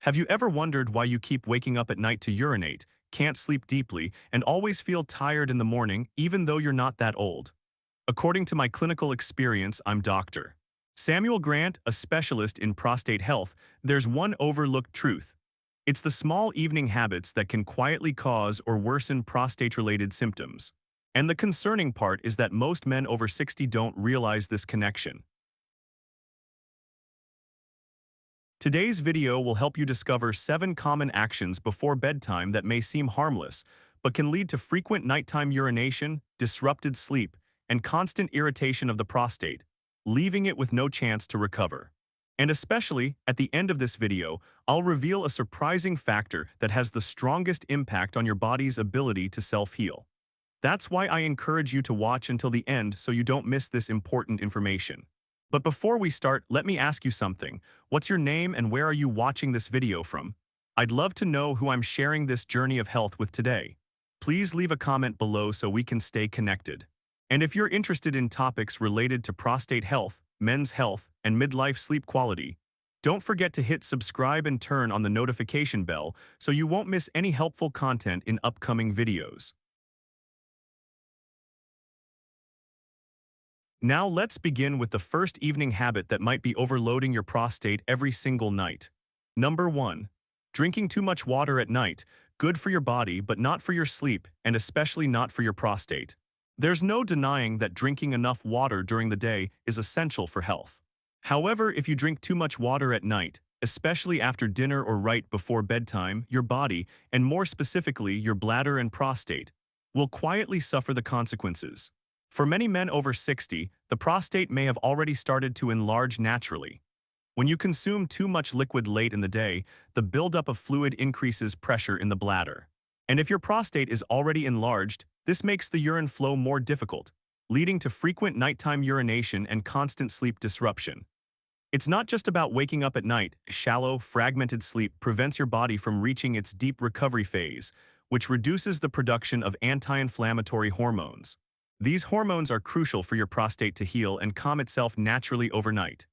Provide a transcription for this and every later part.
Have you ever wondered why you keep waking up at night to urinate, can't sleep deeply, and always feel tired in the morning even though you're not that old? According to my clinical experience, I'm Dr. Samuel Grant, a specialist in prostate health. There's one overlooked truth. It's the small evening habits that can quietly cause or worsen prostate-related symptoms. And the concerning part is that most men over 60 don't realize this connection. Today's video will help you discover 7 common actions before bedtime that may seem harmless, but can lead to frequent nighttime urination, disrupted sleep, and constant irritation of the prostate, leaving it with no chance to recover. And especially, at the end of this video, I'll reveal a surprising factor that has the strongest impact on your body's ability to self-heal. That's why I encourage you to watch until the end so you don't miss this important information. But before we start, let me ask you something. What's your name and where are you watching this video from? I'd love to know who I'm sharing this journey of health with today. Please leave a comment below so we can stay connected. And if you're interested in topics related to prostate health, men's health, and midlife sleep quality, don't forget to hit subscribe and turn on the notification bell so you won't miss any helpful content in upcoming videos. Now let's begin with the first evening habit that might be overloading your prostate every single night. Number 1. Drinking too much water at night. Good for your body, but not for your sleep, and especially not for your prostate. There's no denying that drinking enough water during the day is essential for health. However, if you drink too much water at night, especially after dinner or right before bedtime, your body, and more specifically your bladder and prostate, will quietly suffer the consequences. For many men over 60, the prostate may have already started to enlarge naturally. When you consume too much liquid late in the day, the buildup of fluid increases pressure in the bladder. And if your prostate is already enlarged, this makes the urine flow more difficult, leading to frequent nighttime urination and constant sleep disruption. It's not just about waking up at night. Shallow, fragmented sleep prevents your body from reaching its deep recovery phase, which reduces the production of anti-inflammatory hormones. These hormones are crucial for your prostate to heal and calm itself naturally overnight.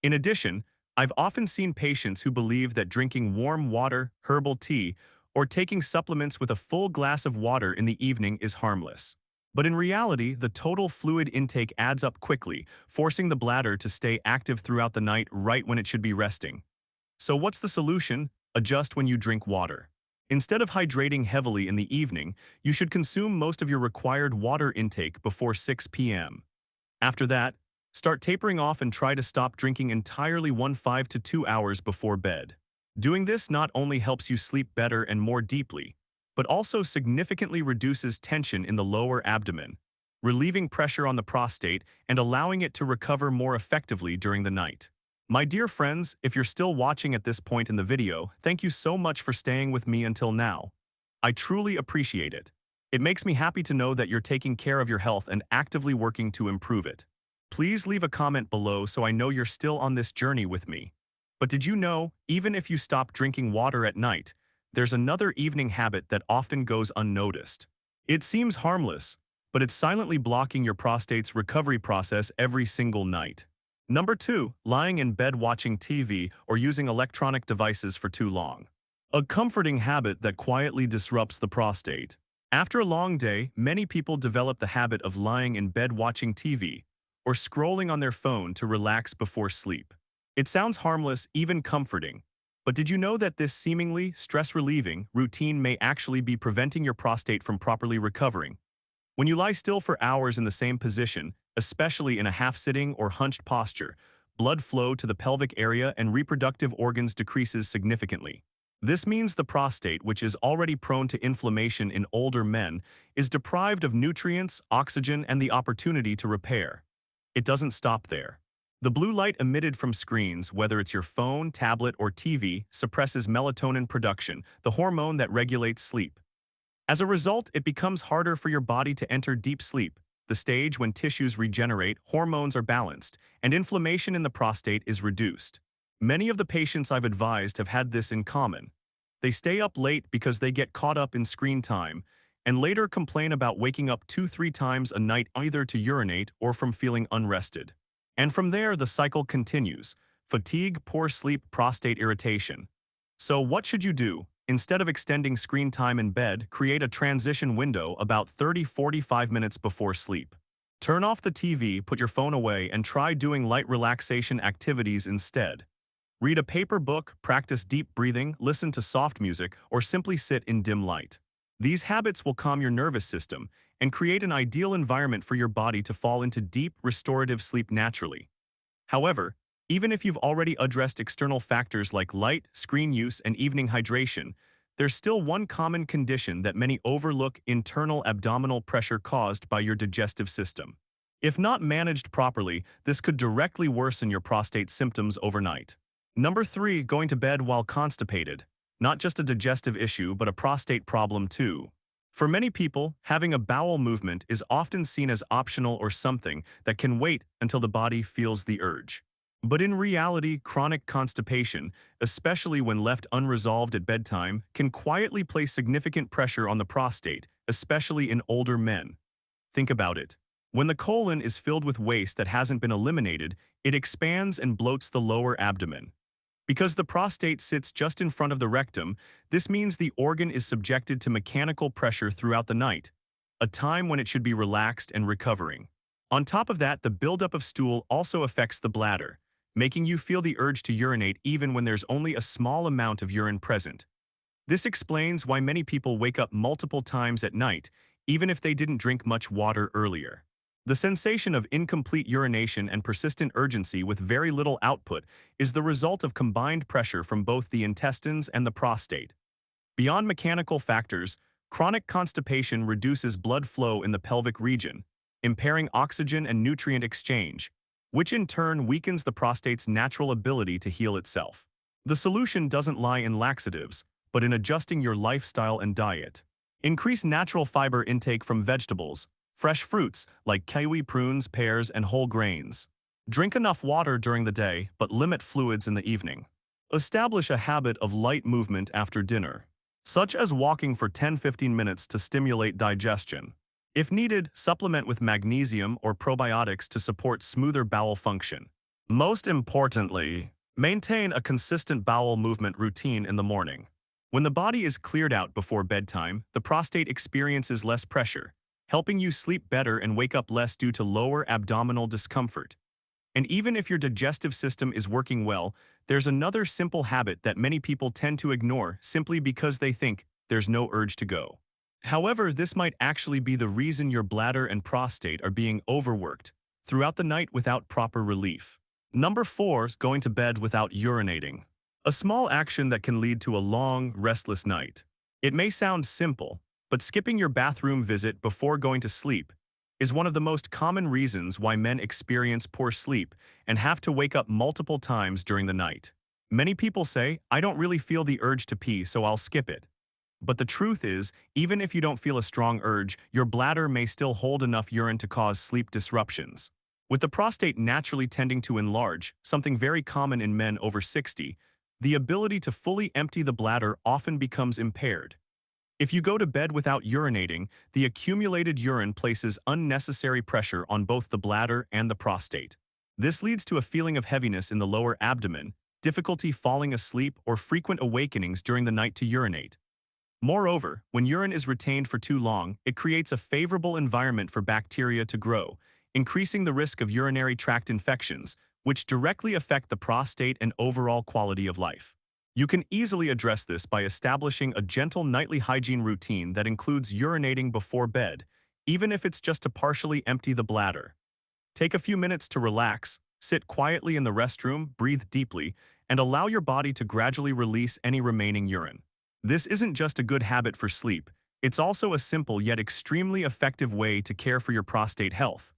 In addition, I've often seen patients who believe that drinking warm water, herbal tea, or taking supplements with a full glass of water in the evening is harmless. But in reality, the total fluid intake adds up quickly, forcing the bladder to stay active throughout the night right when it should be resting. So what's the solution? Adjust when you drink water. Instead of hydrating heavily in the evening, you should consume most of your required water intake before 6 p.m. After that, start tapering off and try to stop drinking entirely 1 to 2 hours before bed. Doing this not only helps you sleep better and more deeply, but also significantly reduces tension in the lower abdomen, relieving pressure on the prostate and allowing it to recover more effectively during the night. My dear friends, if you're still watching at this point in the video, thank you so much for staying with me until now. I truly appreciate it. It makes me happy to know that you're taking care of your health and actively working to improve it. Please leave a comment below so I know you're still on this journey with me. But did you know, even if you stop drinking water at night, there's another evening habit that often goes unnoticed. It seems harmless, but it's silently blocking your prostate's recovery process every single night. Number 2, lying in bed watching TV or using electronic devices for too long. A comforting habit that quietly disrupts the prostate. After a long day, many people develop the habit of lying in bed watching TV or scrolling on their phone to relax before sleep. It sounds harmless, even comforting, but did you know that this seemingly stress-relieving routine may actually be preventing your prostate from properly recovering? When you lie still for hours in the same position, especially in a half-sitting or hunched posture, blood flow to the pelvic area and reproductive organs decreases significantly. This means the prostate, which is already prone to inflammation in older men, is deprived of nutrients, oxygen, and the opportunity to repair. It doesn't stop there. The blue light emitted from screens, whether it's your phone, tablet, or TV, suppresses melatonin production, the hormone that regulates sleep. As a result, it becomes harder for your body to enter deep sleep, the stage when tissues regenerate, hormones are balanced, and inflammation in the prostate is reduced. Many of the patients I've advised have had this in common. They stay up late because they get caught up in screen time, and later complain about waking up 2-3 times a night either to urinate or from feeling unrested. And from there, the cycle continues: fatigue, poor sleep, prostate irritation. So what should you do? Instead of extending screen time in bed, create a transition window about 30–45 minutes before sleep. Turn off the TV, put your phone away, and try doing light relaxation activities instead. Read a paper book, practice deep breathing, listen to soft music, or simply sit in dim light. These habits will calm your nervous system and create an ideal environment for your body to fall into deep, restorative sleep naturally. However, even if you've already addressed external factors like light, screen use, and evening hydration, there's still one common condition that many overlook: internal abdominal pressure caused by your digestive system. If not managed properly, this could directly worsen your prostate symptoms overnight. Number 3, going to bed while constipated. Not just a digestive issue, but a prostate problem too. For many people, having a bowel movement is often seen as optional or something that can wait until the body feels the urge. But in reality, chronic constipation, especially when left unresolved at bedtime, can quietly place significant pressure on the prostate, especially in older men. Think about it. When the colon is filled with waste that hasn't been eliminated, it expands and bloats the lower abdomen. Because the prostate sits just in front of the rectum, this means the organ is subjected to mechanical pressure throughout the night, a time when it should be relaxed and recovering. On top of that, the buildup of stool also affects the bladder, making you feel the urge to urinate even when there's only a small amount of urine present. This explains why many people wake up multiple times at night, even if they didn't drink much water earlier. The sensation of incomplete urination and persistent urgency with very little output is the result of combined pressure from both the intestines and the prostate. Beyond mechanical factors, chronic constipation reduces blood flow in the pelvic region, impairing oxygen and nutrient exchange, which in turn weakens the prostate's natural ability to heal itself. The solution doesn't lie in laxatives, but in adjusting your lifestyle and diet. Increase natural fiber intake from vegetables, fresh fruits like kiwi, prunes, pears, and whole grains. Drink enough water during the day, but limit fluids in the evening. Establish a habit of light movement after dinner, such as walking for 10–15 minutes to stimulate digestion. If needed, supplement with magnesium or probiotics to support smoother bowel function. Most importantly, maintain a consistent bowel movement routine in the morning. When the body is cleared out before bedtime, the prostate experiences less pressure, helping you sleep better and wake up less due to lower abdominal discomfort. And even if your digestive system is working well, there's another simple habit that many people tend to ignore simply because they think there's no urge to go. However, this might actually be the reason your bladder and prostate are being overworked throughout the night without proper relief. Number 4 is going to bed without urinating. A small action that can lead to a long, restless night. It may sound simple, but skipping your bathroom visit before going to sleep is one of the most common reasons why men experience poor sleep and have to wake up multiple times during the night. Many people say, "I don't really feel the urge to pee, so I'll skip it." But the truth is, even if you don't feel a strong urge, your bladder may still hold enough urine to cause sleep disruptions. With the prostate naturally tending to enlarge, something very common in men over 60, the ability to fully empty the bladder often becomes impaired. If you go to bed without urinating, the accumulated urine places unnecessary pressure on both the bladder and the prostate. This leads to a feeling of heaviness in the lower abdomen, difficulty falling asleep, or frequent awakenings during the night to urinate. Moreover, when urine is retained for too long, it creates a favorable environment for bacteria to grow, increasing the risk of urinary tract infections, which directly affect the prostate and overall quality of life. You can easily address this by establishing a gentle nightly hygiene routine that includes urinating before bed, even if it's just to partially empty the bladder. Take a few minutes to relax, sit quietly in the restroom, breathe deeply, and allow your body to gradually release any remaining urine. This isn't just a good habit for sleep, it's also a simple yet extremely effective way to care for your prostate health.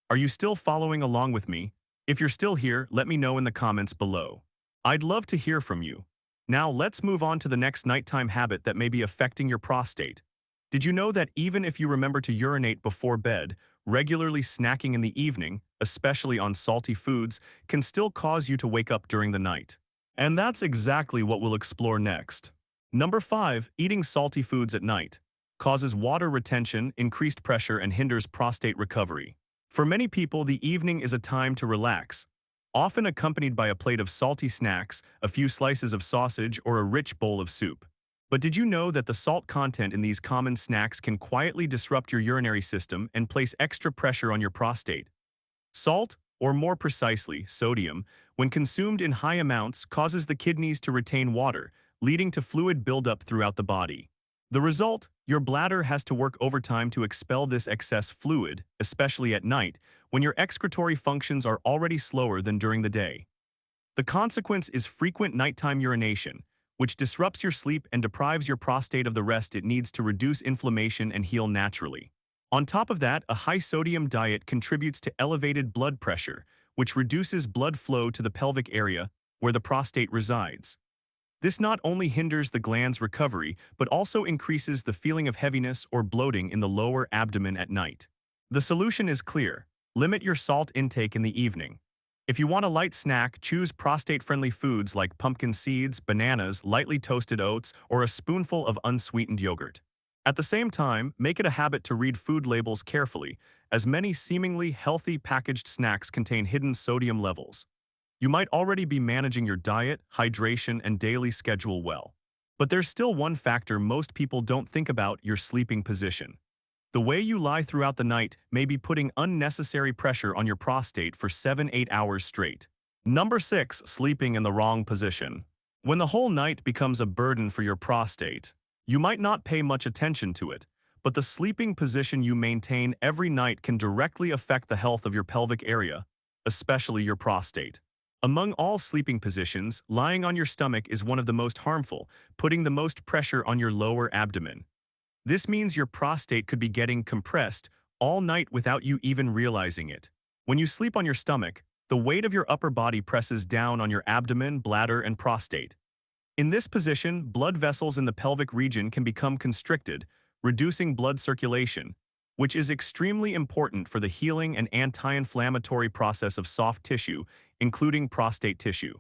Are you still following along with me? If you're still here, let me know in the comments below. I'd love to hear from you. Now let's move on to the next nighttime habit that may be affecting your prostate. Did you know that even if you remember to urinate before bed, regularly snacking in the evening, especially on salty foods, can still cause you to wake up during the night? And that's exactly what we'll explore next. Number 5, eating salty foods at night causes water retention, increased pressure, and hinders prostate recovery. For many people, the evening is a time to relax, often accompanied by a plate of salty snacks, a few slices of sausage, or a rich bowl of soup. But did you know that the salt content in these common snacks can quietly disrupt your urinary system and place extra pressure on your prostate? Salt, or more precisely, sodium, when consumed in high amounts causes the kidneys to retain water, leading to fluid buildup throughout the body. The result, your bladder has to work overtime to expel this excess fluid, especially at night, when your excretory functions are already slower than during the day. The consequence is frequent nighttime urination, which disrupts your sleep and deprives your prostate of the rest it needs to reduce inflammation and heal naturally. On top of that, a high-sodium diet contributes to elevated blood pressure, which reduces blood flow to the pelvic area, where the prostate resides. This not only hinders the gland's recovery, but also increases the feeling of heaviness or bloating in the lower abdomen at night. The solution is clear. Limit your salt intake in the evening. If you want a light snack, choose prostate-friendly foods like pumpkin seeds, bananas, lightly toasted oats, or a spoonful of unsweetened yogurt. At the same time, make it a habit to read food labels carefully, as many seemingly healthy packaged snacks contain hidden sodium levels. You might already be managing your diet, hydration, and daily schedule well. But there's still one factor most people don't think about: your sleeping position. The way you lie throughout the night may be putting unnecessary pressure on your prostate for 7-8 hours straight. Number 6. Sleeping in the wrong position. When the whole night becomes a burden for your prostate, you might not pay much attention to it, but the sleeping position you maintain every night can directly affect the health of your pelvic area, especially your prostate. Among all sleeping positions, lying on your stomach is one of the most harmful, putting the most pressure on your lower abdomen. This means your prostate could be getting compressed all night without you even realizing it. When you sleep on your stomach, the weight of your upper body presses down on your abdomen, bladder, and prostate. In this position, blood vessels in the pelvic region can become constricted, reducing blood circulation, which is extremely important for the healing and anti-inflammatory process of soft tissue, including prostate tissue.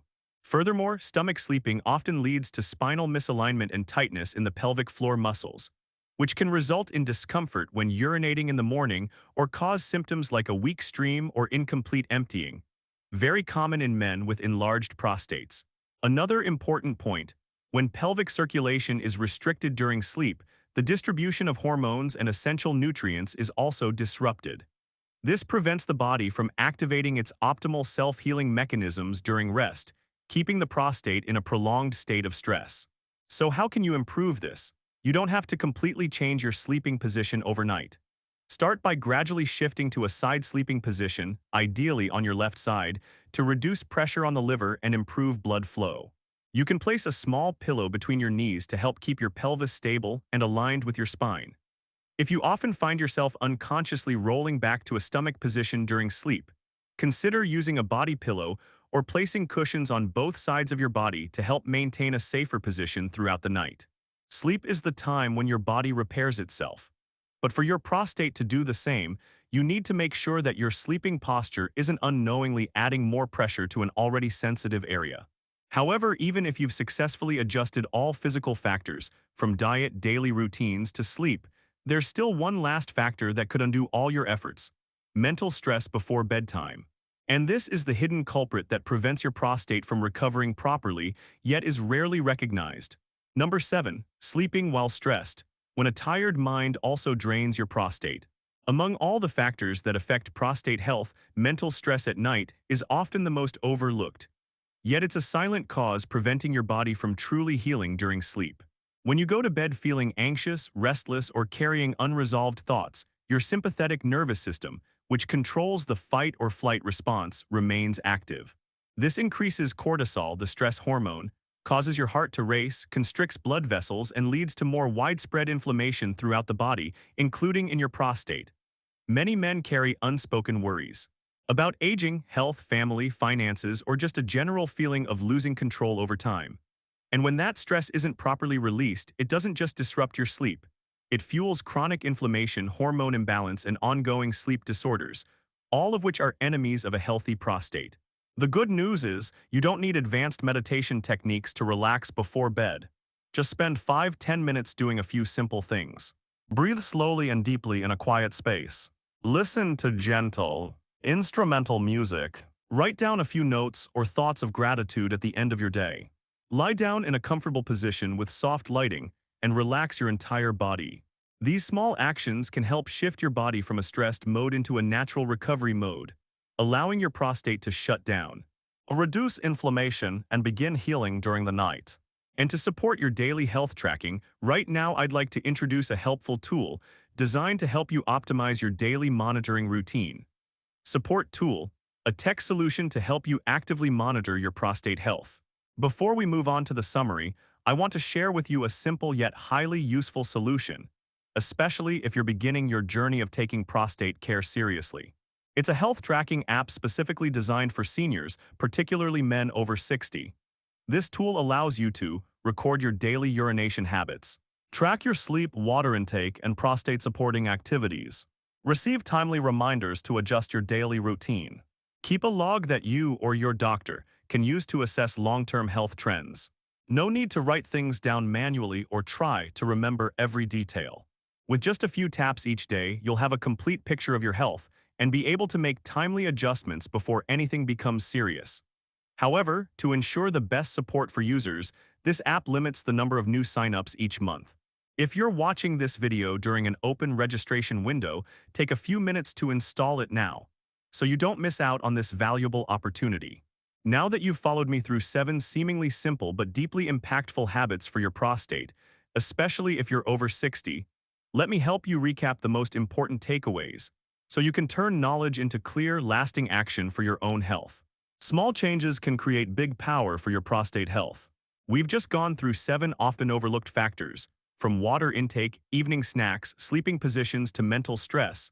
Furthermore, stomach sleeping often leads to spinal misalignment and tightness in the pelvic floor muscles, which can result in discomfort when urinating in the morning or cause symptoms like a weak stream or incomplete emptying, very common in men with enlarged prostates. Another important point: when pelvic circulation is restricted during sleep, the distribution of hormones and essential nutrients is also disrupted. This prevents the body from activating its optimal self-healing mechanisms during rest, keeping the prostate in a prolonged state of stress. So how can you improve this? You don't have to completely change your sleeping position overnight. Start by gradually shifting to a side sleeping position, ideally on your left side, to reduce pressure on the liver and improve blood flow. You can place a small pillow between your knees to help keep your pelvis stable and aligned with your spine. If you often find yourself unconsciously rolling back to a stomach position during sleep, consider using a body pillow or placing cushions on both sides of your body to help maintain a safer position throughout the night. Sleep is the time when your body repairs itself. But for your prostate to do the same, you need to make sure that your sleeping posture isn't unknowingly adding more pressure to an already sensitive area. However, even if you've successfully adjusted all physical factors, from diet, daily routines, to sleep, there's still one last factor that could undo all your efforts: mental stress before bedtime. And this is the hidden culprit that prevents your prostate from recovering properly, yet is rarely recognized. Number 7. Sleeping while stressed. When a tired mind also drains your prostate. Among all the factors that affect prostate health, mental stress at night is often the most overlooked. Yet it's a silent cause preventing your body from truly healing during sleep. When you go to bed feeling anxious, restless, or carrying unresolved thoughts, your sympathetic nervous system, which controls the fight or flight response, remains active. This increases cortisol, the stress hormone, causes your heart to race, constricts blood vessels, and leads to more widespread inflammation throughout the body, including in your prostate. Many men carry unspoken worries about aging, health, family, finances, or just a general feeling of losing control over time. And when that stress isn't properly released, it doesn't just disrupt your sleep. It fuels chronic inflammation, hormone imbalance, and ongoing sleep disorders, all of which are enemies of a healthy prostate. The good news is, you don't need advanced meditation techniques to relax before bed. Just spend 5-10 minutes doing a few simple things. Breathe slowly and deeply in a quiet space. Listen to gentle, instrumental music, Write down a few notes or thoughts of gratitude at the end of your day. Lie down in a comfortable position with soft lighting and relax your entire body. These small actions can help shift your body from a stressed mode into a natural recovery mode, allowing your prostate to shut down, reduce inflammation, and begin healing during the night. And to support your daily health tracking, right now I'd like to introduce a helpful tool designed to help you optimize your daily monitoring routine. Support Tool, a tech solution to help you actively monitor your prostate health. Before we move on to the summary, I want to share with you a simple yet highly useful solution, especially if you're beginning your journey of taking prostate care seriously. It's a health tracking app specifically designed for seniors, particularly men over 60. This tool allows you to record your daily urination habits, track your sleep, water intake, and prostate-supporting activities, receive timely reminders to adjust your daily routine, keep a log that you or your doctor can use to assess long-term health trends. No need to write things down manually or try to remember every detail. With just a few taps each day, you'll have a complete picture of your health and be able to make timely adjustments before anything becomes serious. However, to ensure the best support for users, this app limits the number of new signups each month. If you're watching this video during an open registration window, take a few minutes to install it now, so you don't miss out on this valuable opportunity. Now that you've followed me through 7 seemingly simple but deeply impactful habits for your prostate, especially if you're over 60, let me help you recap the most important takeaways, so you can turn knowledge into clear, lasting action for your own health. Small changes can create big power for your prostate health. We've just gone through 7 often overlooked factors, from water intake, evening snacks, sleeping positions to mental stress.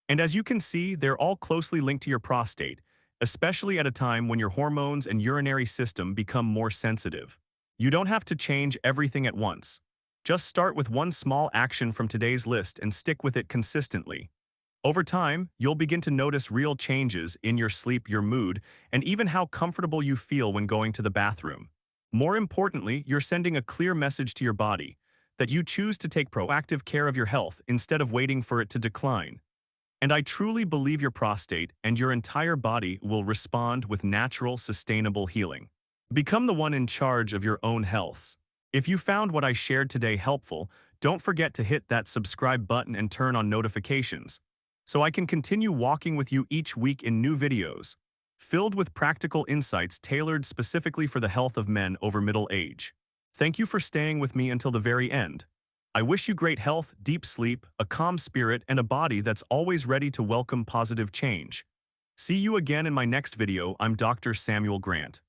And as you can see, they're all closely linked to your prostate, especially at a time when your hormones and urinary system become more sensitive. You don't have to change everything at once. Just start with one small action from today's list and stick with it consistently. Over time, you'll begin to notice real changes in your sleep, your mood, and even how comfortable you feel when going to the bathroom. More importantly, you're sending a clear message to your body that you choose to take proactive care of your health instead of waiting for it to decline. And I truly believe your prostate and your entire body will respond with natural, sustainable healing. Become the one in charge of your own health. If you found what I shared today helpful, don't forget to hit that subscribe button and turn on notifications, so I can continue walking with you each week in new videos, filled with practical insights tailored specifically for the health of men over middle age. Thank you for staying with me until the very end. I wish you great health, deep sleep, a calm spirit, and a body that's always ready to welcome positive change. See you again in my next video. I'm Dr. Samuel Grant.